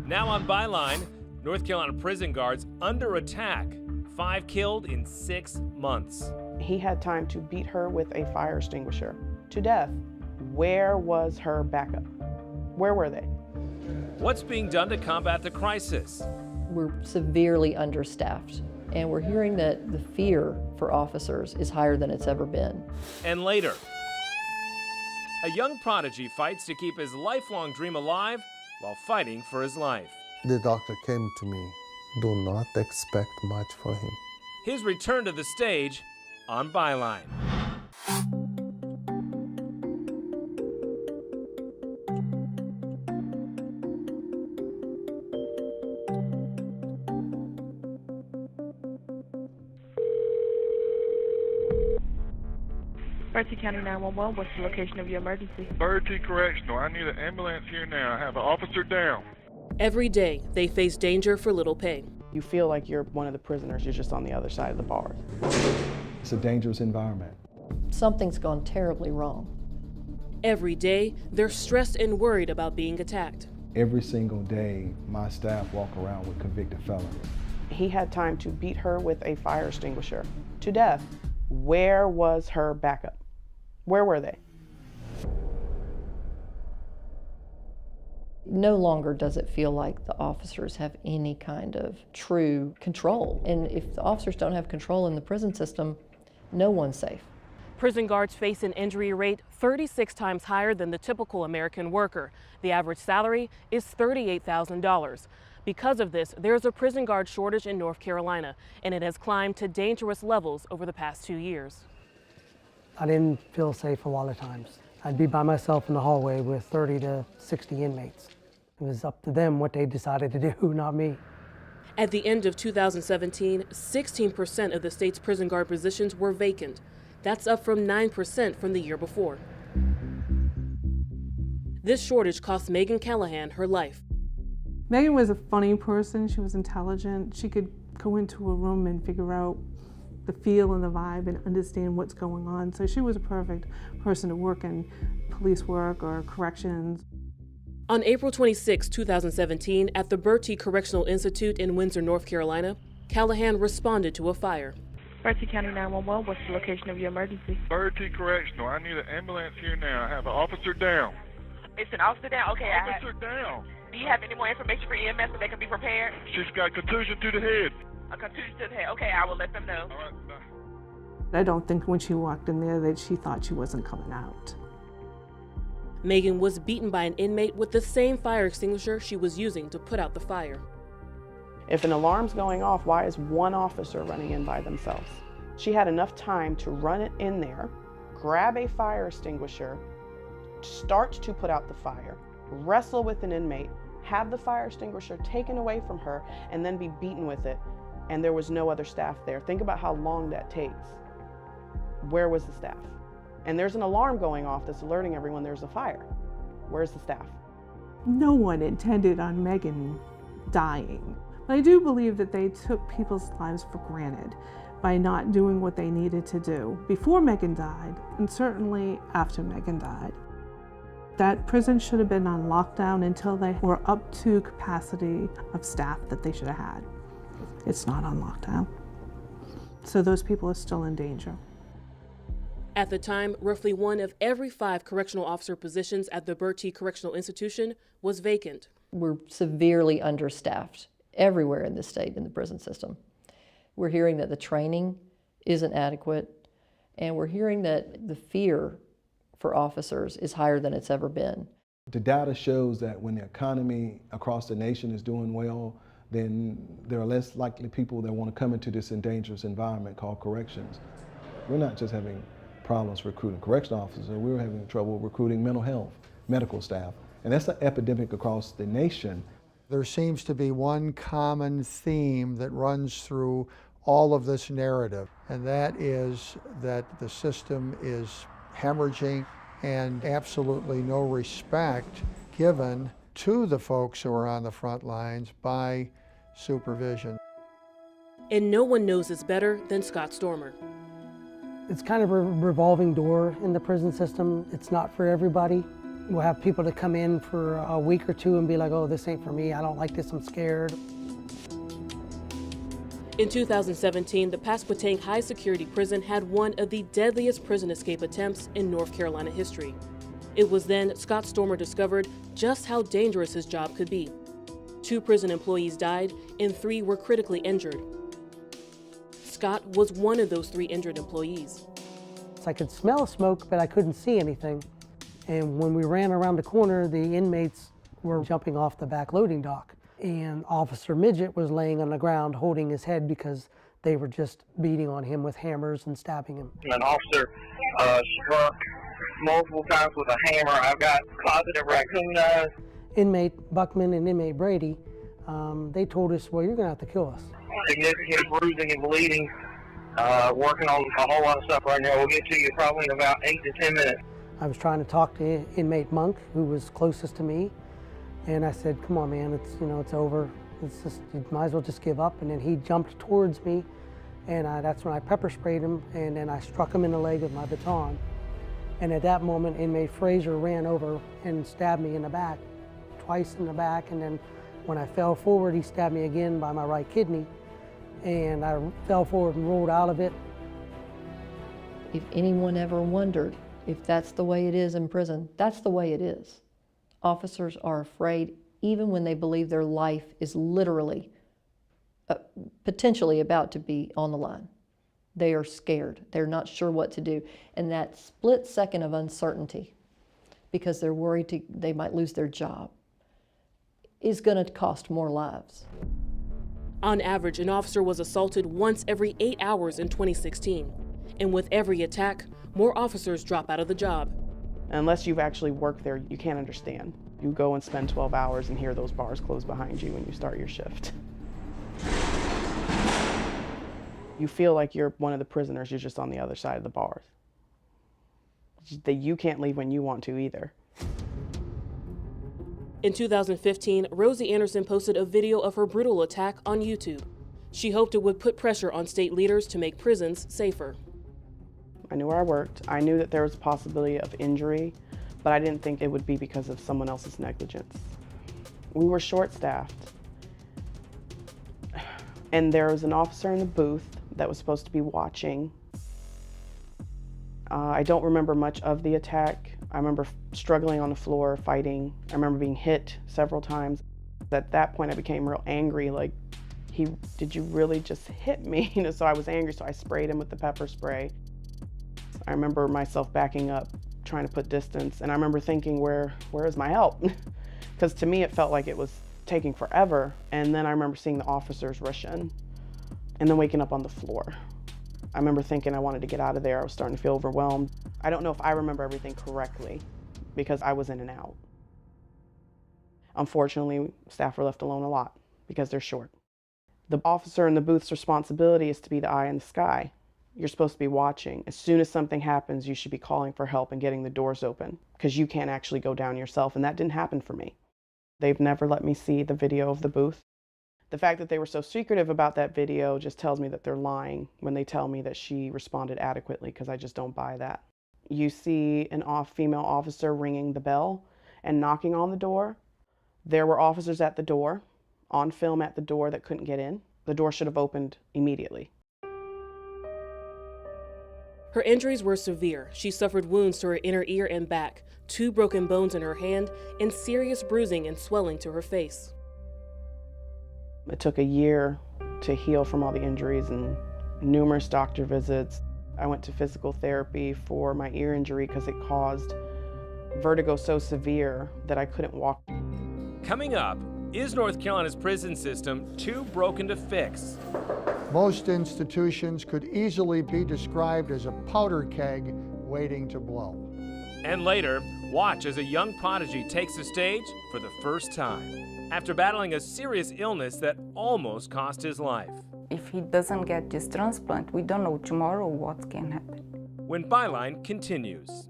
Now on Byline, North Carolina prison guards under attack. 5 killed in 6 months. He had time to beat her with a fire extinguisher to death. Where was her backup? Where were they? What's being done to combat the crisis? We're severely understaffed, and we're hearing that the fear for officers is higher than it's ever been. And later, a young prodigy fights to keep his lifelong dream alive while fighting for his life. The doctor came to me. Do not expect much for him. His return to the stage on Byline. Bertie County 911, what's the location of your emergency? Bertie Correctional, I need an ambulance here now. I have an officer down. Every day, they face danger for little pay. You feel like you're one of the prisoners, you're just on the other side of the bars. It's a dangerous environment. Something's gone terribly wrong. Every day, they're stressed and worried about being attacked. Every single day, my staff walk around with convicted felons. He had time to beat her with a fire extinguisher to death. Where was her backup? Where were they? No longer does it feel like the officers have any kind of true control. And if the officers don't have control in the prison system, no one's safe. Prison guards face an injury rate 36 times higher than the typical American worker. The average salary is $38,000. Because of this, there's a prison guard shortage in North Carolina, and it has climbed to dangerous levels over the past 2 years. I didn't feel safe a lot of times. I'd be by myself in the hallway with 30 to 60 inmates. It was up to them what they decided to do, not me. At the end of 2017, 16% of the state's prison guard positions were vacant. That's up from 9% from the year before. This shortage cost Megan Callahan her life. Megan was a funny person. She was intelligent. She could go into a room and figure out the feel and the vibe and understand what's going on. So she was a perfect person to work in police work or corrections. On April 26, 2017, at the Bertie Correctional Institute in Windsor, North Carolina, Callahan responded to a fire. Bertie County 911, what's the location of your emergency? Bertie Correctional, I need an ambulance here now. I have an officer down. It's an officer down? Okay, Officer down. Do you have any more information for EMS so they can be prepared? She's got contusion to the head. A contusion to the head. Okay, I will let them know. All right, bye. I don't think when she walked in there that she thought she wasn't coming out. Megan was beaten by an inmate with the same fire extinguisher she was using to put out the fire. If an alarm's going off, why is one officer running in by themselves? She had enough time to run it in there, grab a fire extinguisher, start to put out the fire, wrestle with an inmate, have the fire extinguisher taken away from her, and then be beaten with it. And there was no other staff there. Think about how long that takes. Where was the staff? And there's an alarm going off that's alerting everyone there's a fire. Where's the staff? No one intended on Megan dying. But I do believe that they took people's lives for granted by not doing what they needed to do before Megan died, and certainly after Megan died. That prison should have been on lockdown until they were up to capacity of staff that they should have had. It's not on lockdown. So those people are still in danger. At the time, roughly 1 of every 5 correctional officer positions at the Bertie Correctional Institution was vacant. We're severely understaffed everywhere in the state in the prison system. We're hearing that the training isn't adequate, and we're hearing that the fear for officers is higher than it's ever been. The data shows that when the economy across the nation is doing well, then there are less likely people that want to come into this dangerous environment called corrections. We're not just having problems recruiting correctional officers, we're having trouble recruiting mental health, medical staff, and that's an epidemic across the nation. There seems to be one common theme that runs through all of this narrative, and that is that the system is hemorrhaging and absolutely no respect given to the folks who are on the front lines by supervision. And no one knows this better than Scott Stormer. It's kind of a revolving door in the prison system. It's not for everybody. We'll have people that come in for a week or two and be like, oh, this ain't for me, I don't like this, I'm scared. In 2017, the Pasquotank High Security Prison had one of the deadliest prison escape attempts in North Carolina history. It was then Scott Stormer discovered just how dangerous his job could be. 2 prison employees died and 3 were critically injured. Scott was one of those 3 injured employees. I could smell smoke, but I couldn't see anything. And when we ran around the corner, the inmates were jumping off the back loading dock. And Officer Midget was laying on the ground holding his head because they were just beating on him with hammers and stabbing him. An officer struck multiple times with a hammer. I've got closeted raccoon eyes. Inmate Buckman and inmate Brady, they told us, well, you're going to have to kill us. Significant bruising and bleeding. Working on a whole lot of stuff right now. We'll get to you probably in about 8 to 10 minutes. I was trying to talk to inmate Monk, who was closest to me, and I said, come on, man, it's over. It's just, you might as well just give up. And then he jumped towards me, and that's when I pepper sprayed him, and then I struck him in the leg with my baton. And at that moment, inmate Frazier ran over and stabbed me in the back, twice in the back, and then when I fell forward, he stabbed me again by my right kidney, and I fell forward and rolled out of it. If anyone ever wondered if that's the way it is in prison, that's the way it is. Officers are afraid even when they believe their life is literally, potentially about to be on the line. They are scared. They're not sure what to do. And that split second of uncertainty, because they're worried they might lose their job, is going to cost more lives. On average, an officer was assaulted once every 8 hours in 2016. And with every attack, more officers drop out of the job. Unless you've actually worked there, you can't understand. You go and spend 12 hours and hear those bars close behind you when you start your shift. You feel like you're one of the prisoners, you're just on the other side of the bars. That you can't leave when you want to either. In 2015, Rosie Anderson posted a video of her brutal attack on YouTube. She hoped it would put pressure on state leaders to make prisons safer. I knew where I worked. I knew that there was a possibility of injury, but I didn't think it would be because of someone else's negligence. We were short-staffed, and there was an officer in the booth that was supposed to be watching. I don't remember much of the attack. I remember struggling on the floor, fighting. I remember being hit several times. At that point, I became real angry, like, did you really just hit me? So I was angry, so I sprayed him with the pepper spray. I remember myself backing up, trying to put distance, and I remember thinking, where is my help? Because to me, it felt like it was taking forever. And then I remember seeing the officers rush in, and then waking up on the floor. I remember thinking I wanted to get out of there. I was starting to feel overwhelmed. I don't know if I remember everything correctly because I was in and out. Unfortunately, staff were left alone a lot because they're short. The officer in the booth's responsibility is to be the eye in the sky. You're supposed to be watching. As soon as something happens, you should be calling for help and getting the doors open because you can't actually go down yourself, and that didn't happen for me. They've never let me see the video of the booth. The fact that they were so secretive about that video just tells me that they're lying when they tell me that she responded adequately, because I just don't buy that. You see an female officer ringing the bell and knocking on the door. There were officers at the door, on film at the door, that couldn't get in. The door should have opened immediately. Her injuries were severe. She suffered wounds to her inner ear and back, 2 broken bones in her hand, and serious bruising and swelling to her face. It took a year to heal from all the injuries and numerous doctor visits. I went to physical therapy for my ear injury because it caused vertigo so severe that I couldn't walk. Coming up, is North Carolina's prison system too broken to fix? Most institutions could easily be described as a powder keg waiting to blow. And later, watch as a young prodigy takes the stage for the first time after battling a serious illness that almost cost his life. If he doesn't get this transplant, we don't know tomorrow what can happen. When Byline continues.